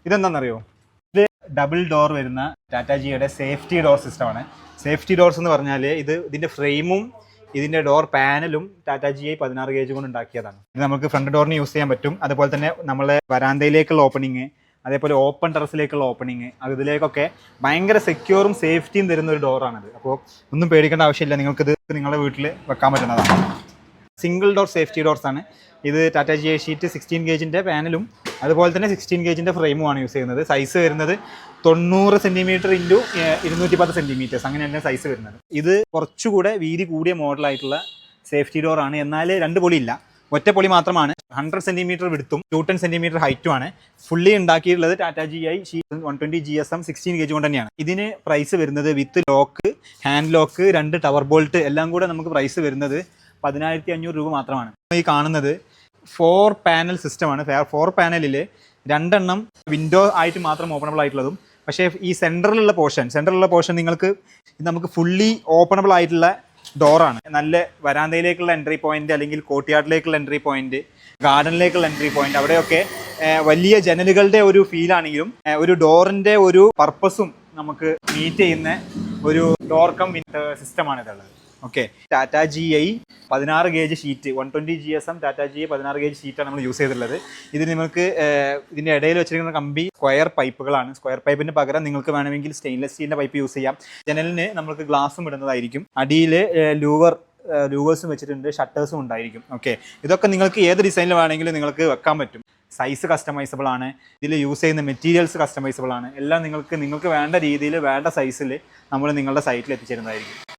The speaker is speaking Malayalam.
ഇതെന്താണെന്നറിയോ? ഇത് ഡബിൾ ഡോർ വരുന്ന ടാറ്റാ ജിയുടെ സേഫ്റ്റി ഡോർ സിസ്റ്റമാണ്. സേഫ്റ്റി ഡോർസ് എന്ന് പറഞ്ഞാൽ ഇതിൻ്റെ ഫ്രെയിമും ഇതിൻ്റെ ഡോർ പാനലും ടാറ്റാ GI 16 ഗേജ് കൊണ്ട് ഉണ്ടാക്കിയതാണ്. ഇത് നമുക്ക് ഫ്രണ്ട് ഡോറിന് യൂസ് ചെയ്യാൻ പറ്റും. അതുപോലെ തന്നെ നമ്മളെ വരാന്തയിലേക്കുള്ള ഓപ്പണിങ്, അതേപോലെ ഓപ്പൺ ടെറസിലേക്കുള്ള ഓപ്പണിങ്, അതിലേക്കൊക്കെ ഭയങ്കര സെക്യൂറും സേഫ്റ്റിയും തരുന്ന ഒരു ഡോറാണിത്. അപ്പോൾ ഒന്നും പേടിക്കേണ്ട ആവശ്യമില്ല, നിങ്ങൾക്കിത് നിങ്ങളുടെ വീട്ടിൽ വെക്കാൻ പറ്റുന്നതാണ്. സിംഗിൾ ഡോർ സേഫ്റ്റി ഡോർസ് ആണ് ഇത്. ടാറ്റാ GI ഷീറ്റ് 16 ഗേജിൻ്റെ പാനലും അതുപോലെ തന്നെ 16 ഗേജിൻ്റെ ഫ്രെയിമുമാണ് യൂസ് ചെയ്യുന്നത്. സൈസ് വരുന്നത് 90 സെൻറ്റിമീറ്റർ ഇൻറ്റു 210 സെൻറ്റിമീറ്റേഴ്സ്, അങ്ങനെയാണ് സൈസ് വരുന്നത്. ഇത് കുറച്ചുകൂടെ വീതി കൂടിയ മോഡലായിട്ടുള്ള സേഫ്റ്റി ഡോറാണ്. എന്നാൽ 2 പൊളിയില്ല, ഒറ്റ പൊളി മാത്രമാണ്. 100 സെൻറ്റിമീറ്റർ വിടുത്തും 210 സെൻറ്റിമീറ്റർ ഹൈറ്റുമാണ്. ഫുള്ളി ഉണ്ടാക്കിയിട്ടുള്ളത് ടാറ്റാ GI 120 GSM 16 ഗേജ് കൊണ്ട് തന്നെയാണ്. ഇതിന് പ്രൈസ് വരുന്നത് with lock, hand lock, 2 tower bolt എല്ലാം കൂടെ നമുക്ക് പ്രൈസ് വരുന്നത് 10,500 രൂപ മാത്രമാണ്. ഈ കാണുന്നത് 4 പാനൽ സിസ്റ്റമാണ്. 4 പാനലിൽ 2 എണ്ണം വിൻഡോ ആയിട്ട് മാത്രം ഓപ്പണബിൾ ആയിട്ടുള്ളതും, പക്ഷേ ഈ സെൻറ്ററിലുള്ള പോർഷൻ നമുക്ക് ഫുള്ളി ഓപ്പണബിൾ ആയിട്ടുള്ള ഡോറാണ്. നല്ല വരാന്തയിലേക്കുള്ള എൻട്രി പോയിന്റ്, അല്ലെങ്കിൽ കോർട്ട്യാർഡിലേക്കുള്ള എൻട്രി പോയിന്റ്, ഗാർഡനിലേക്കുള്ള എൻട്രി പോയിന്റ്, അവിടെയൊക്കെ വലിയ ജനലുകളുടെ ഒരു ഫീലാണെങ്കിലും ഒരു ഡോറിൻ്റെ ഒരു പർപ്പസും നമുക്ക് മീറ്റ് ചെയ്യുന്ന ഒരു ഡോർ കം സിസ്റ്റമാണ് ഇതുള്ളത്. Okay, Tata GI 16 gauge sheet 120 GSM Tata GI 16 gauge ഷീറ്റാണ് നമ്മൾ യൂസ് ചെയ്തിട്ടുള്ളത്. ഇത് നിങ്ങൾക്ക് ഇതിൻ്റെ ഇടയിൽ വെച്ചിരിക്കുന്ന കമ്പി സ്ക്വയർ പൈപ്പുകളാണ്. സ്ക്വയർ പൈപ്പിന് പകരം നിങ്ങൾക്ക് വേണമെങ്കിൽ സ്റ്റെയിൻലെസ് സ്റ്റീലിൻ്റെ പൈപ്പ് യൂസ് ചെയ്യാം. ജനലിന് നമുക്ക് ഗ്ലാസും ഇടുന്നതായിരിക്കും. അടിയിൽ ലൂവേഴ്സും വെച്ചിട്ടുണ്ട്, ഷട്ടേഴ്സും ഉണ്ടായിരിക്കും. ഓക്കെ, ഇതൊക്കെ നിങ്ങൾക്ക് ഏത് ഡിസൈനിൽ വേണമെങ്കിലും നിങ്ങൾക്ക് വെക്കാൻ പറ്റും. സൈസ് കസ്റ്റമൈസബിൾ ആണ്. ഇതിൽ യൂസ് ചെയ്യുന്ന മെറ്റീരിയൽസ് കസ്റ്റമൈസബിൾ ആണ്. എല്ലാം നിങ്ങൾക്ക് വേണ്ട രീതിയിൽ വേണ്ട സൈസിൽ നമ്മൾ നിങ്ങളുടെ സൈറ്റിൽ എത്തിച്ചേരുന്നതായിരിക്കും.